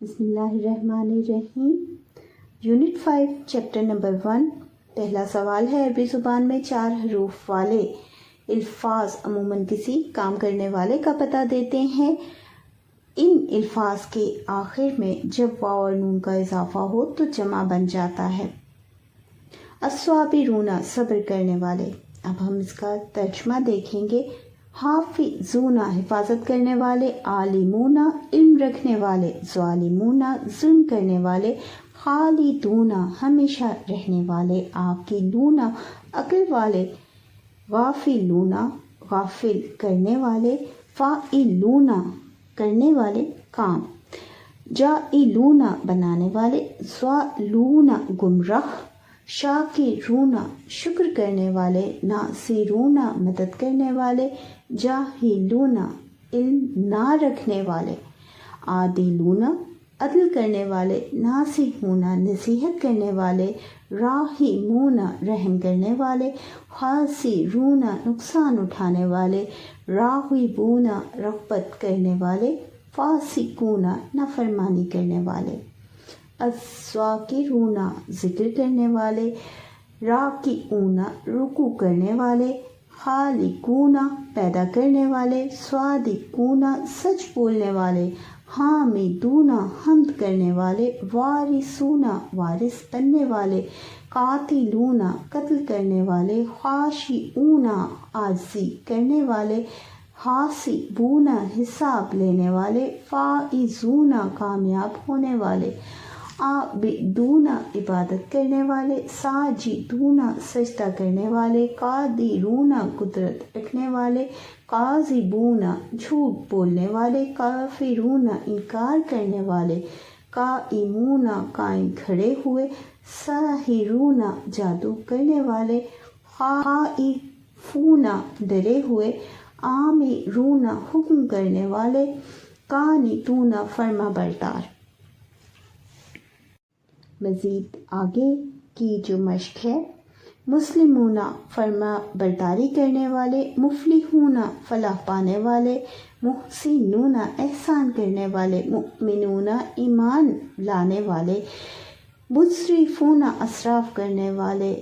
بسم اللہ الرحمن الرحیم۔ Unit 5 chapter number 1۔ پہلا سوال ہے، عربی زبان میں 4 حروف والے الفاظ عموماً کسی کام کرنے والے کا پتہ دیتے ہیں۔ ان الفاظ کے آخر میں جب واو اور نون کا اضافہ ہو تو جمع بن جاتا ہے۔ الصابرون صبر کرنے والے۔ اب ہم اس کا ترجمہ دیکھیں گے۔ حافظون حفاظت کرنے والے، عالمون علم رکھنے والے، ظالمون ظلم کرنے والے، خالدون ہمیشہ رہنے والے، عاقلون عقل والے، غافلون غافل کرنے والے، فاعلون کرنے والے کام، جاعلون بنانے والے، ضالون گمراہ، شاکرون شکر کرنے والے، ناصرون مدد کرنے والے، جاہلون علم نہ رکھنے والے، عادلون عدل کرنے والے، ناصحون نصیحت کرنے والے، راحمون رحم کرنے والے، خاسرون نقصان اٹھانے والے، راغبون رغبت کرنے والے، فاسقون نافرمانی کرنے والے، الذاکرون ذکر کرنے والے، راکعون رکوع کرنے والے، خالقون پیدا کرنے والے، صادقون سچ بولنے والے، حامدون حمد کرنے والے، وارثون وارث بننے والے، قاتلون قتل کرنے والے، خاشعون عاجزی کرنے والے، حاسبون حساب لینے والے، فائزون کامیاب ہونے والے، عابدون عبادت کرنے والے، ساجدون سجدہ کرنے والے، قادرون قدرت رکھنے والے، کاذبون جھوٹ بولنے والے، کافرون انکار کرنے والے، قائمون قائم کھڑے ہوئے، ساحرون جادو کرنے والے، خائفون ڈرے ہوئے، آمرون حکم کرنے والے، قانتون فرما بردار۔ مزید آگے کی جو مشق ہے، مسلمون فرما برداری کرنے والے، مفلحون فلاح پانے والے، محسنون احسان کرنے والے، مؤمنون ایمان لانے والے، مسرفون اسراف کرنے والے،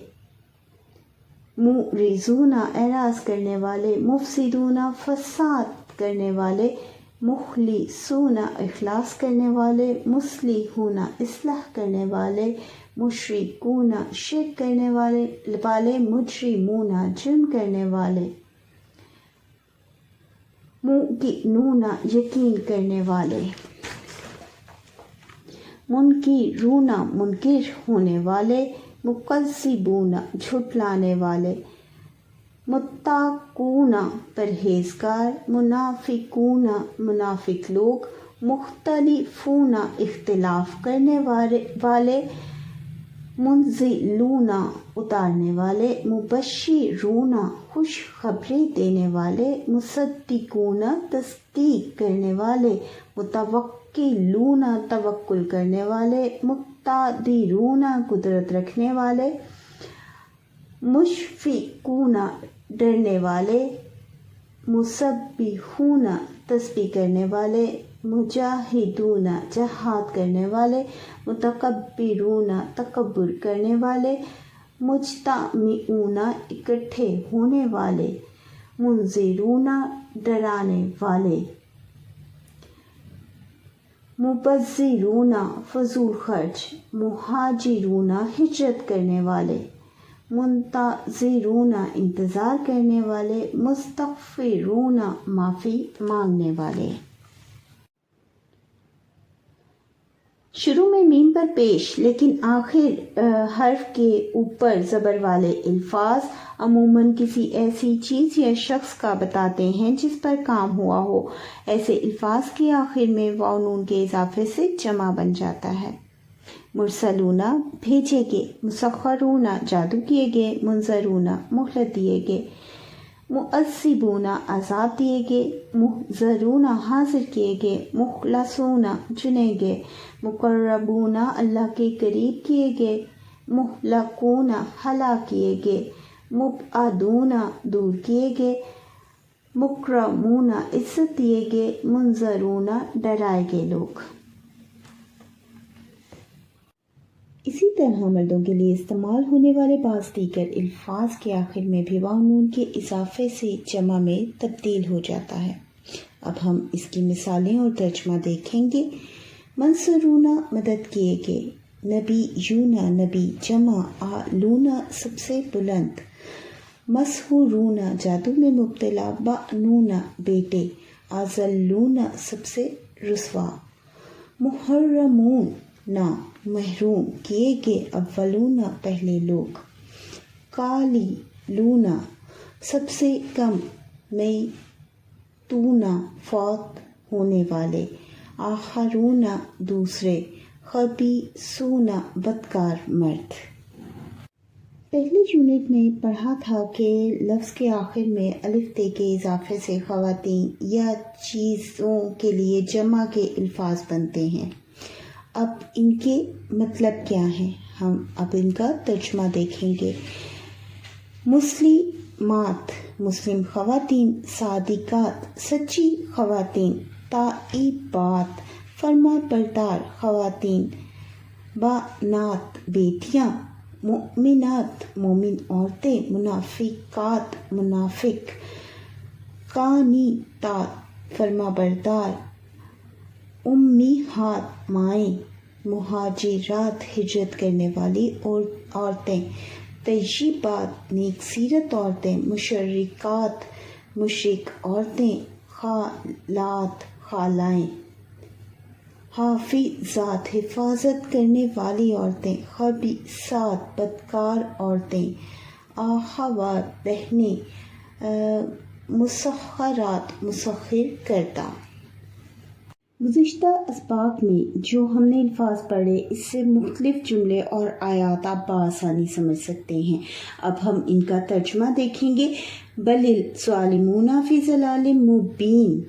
معرضون اعراض کرنے والے، مفسدون فساد کرنے والے، مخلصون اخلاص کرنے والے، مصلحون اصلاح کرنے والے، مشرکون شرک کرنے والے، مجرمون جرم کرنے والے، موقنون یقین کرنے والے، منکرون منکر ہونے والے، مکذبون جھٹلانے والے، متقون پرہیزگار، منافقون منافق لوگ، مختلفون اختلاف کرنے والے، منزلون اتارنے والے، مبشرون خوشخبری دینے والے، مصدقون تصدیق کرنے والے، متوکلون توکل کرنے والے، مقتدرون قدرت رکھنے والے، مشفقون ڈرنے والے، مسبحون تسبیح کرنے والے، مجاہدون جہاد کرنے والے، متکبرون تکبر کرنے والے، مجتمعون اکٹھے ہونے والے، منذرون ڈرانے والے، مبذرون فضول خرچ، مہاجرون ہجرت کرنے والے، منتظرون انتظار کرنے والے، مستغفرون معافی مانگنے والے۔ شروع میں میم پر پیش لیکن آخر حرف کے اوپر زبر والے الفاظ عموماً کسی ایسی چیز یا شخص کا بتاتے ہیں جس پر کام ہوا ہو۔ ایسے الفاظ کے آخر میں واو نون کے اضافے سے جمع بن جاتا ہے۔ مرسلون بھیجے گئے، مسخرون جادو کیے گئے، منظرون مہلت دیے گئے، معذبون عذاب دیے گئے، محضرون حاضر کیے گئے، مخلصون چنے گئے، مقربون اللہ کے قریب کیے گئے، مہلکون ہلاک کیے گئے، مبعدون دور کیے گئے، مکرمون عزت دیے گئے، منذرون ڈرائے گئے لوگ۔ اسی طرح مردوں کے لیے استعمال ہونے والے بعض دیگر الفاظ کے آخر میں بھی واو نون کے اضافے سے جمع میں تبدیل ہو جاتا ہے۔ اب ہم اس کی مثالیں اور ترجمہ دیکھیں گے۔ منصورون مدد کیے گئے، نبی یونا نبی جمع آلون سب سے بلند، مسحورون جادو میں مبتلا، بانون بیٹے، آزلون سب سے رسوا، محرمون نا محروم کیے گئے، اولون پہلے لوگ، قالی لونا سب سے کم، میتونا فوت ہونے والے، آخرون دوسرے، خبیثون بدکار مرد۔ پہلی یونٹ میں پڑھا تھا کہ لفظ کے آخر میں الف تے کے اضافے سے خواتین یا چیزوں کے لیے جمع کے الفاظ بنتے ہیں۔ اب ان کے مطلب کیا ہیں؟ ہم اب ان کا ترجمہ دیکھیں گے۔ مسلمات مسلم خواتین، صادقات سچی خواتین، تائبات فرما بردار خواتین، بنات بیٹیاں، مؤمنات مومن عورتیں، منافقات منافق، قانتات فرما بردار، امیہات مائیں، مہاجرات ہجرت کرنے والی عورتیں، طیبات نیک سیرت عورتیں، مشرکات مشرک عورتیں، خالات خالائیں، حافظات حفاظت کرنے والی عورتیں، خبیثات بدکار عورتیں، اخوات بہنیں، مسخرات مسخر کردہ۔ گزشتہ اسباق میں جو ہم نے الفاظ پڑھے اس سے مختلف جملے اور آیات آپ بآسانی سمجھ سکتے ہیں۔ اب ہم ان کا ترجمہ دیکھیں گے۔ بل الظالمون فی ضلال مبین،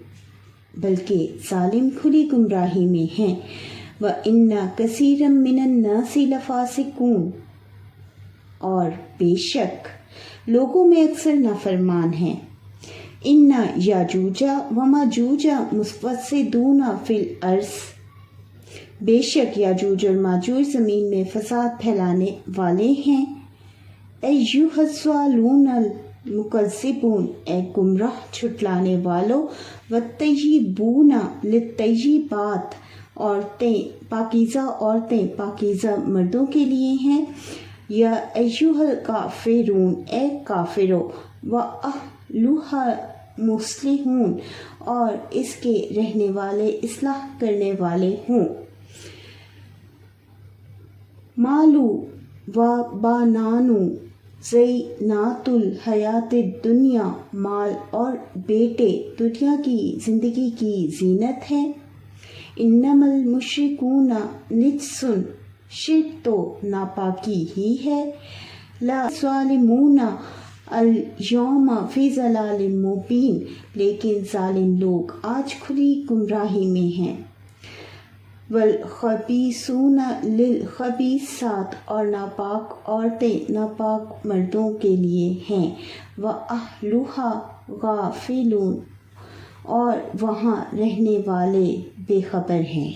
بلکہ ظالم کھلی گمراہی میں ہیں۔ وَإِنَّ كَثِيرًا مِّنَ النَّاسِ لَفَاسِقُونَ، اور بے شک لوگوں میں اکثر نافرمان ہیں۔ ان یاجوج و ماجوج مفسدون فی الارض، بے شک یاجوج اور ماجوج زمین میں فساد پھیلانے والے ہیں۔ ایھا الضالون المکذبون، اے گمراہ جھٹلانے والو، والطیبون للطیبات، عورتیں پاکیزہ عورتیں پاکیزہ مردوں کے لیے ہیں۔ یا ایھا الکافرون، اے کافرو، واہلھا مصلحون، اور اس کے رہنے والے اصلاح کرنے والے ہوں۔ مالو و بانانو زینات الحیات الدنیا، مال اور بیٹے دنیا کی زندگی کی زینت ہے۔ انما المشرکون نجس، شرک تو ناپاکی ہی ہے۔ لا ظالمون الیوم فی ضلال مبین، لیکن ظالم لوگ آج کھلی گمراہی میں ہیں۔ والخبیثون للخبیثات، اور ناپاک عورتیں ناپاک مردوں کے لیے ہیں۔ واہلھا غافلون، اور وہاں رہنے والے بے خبر ہیں۔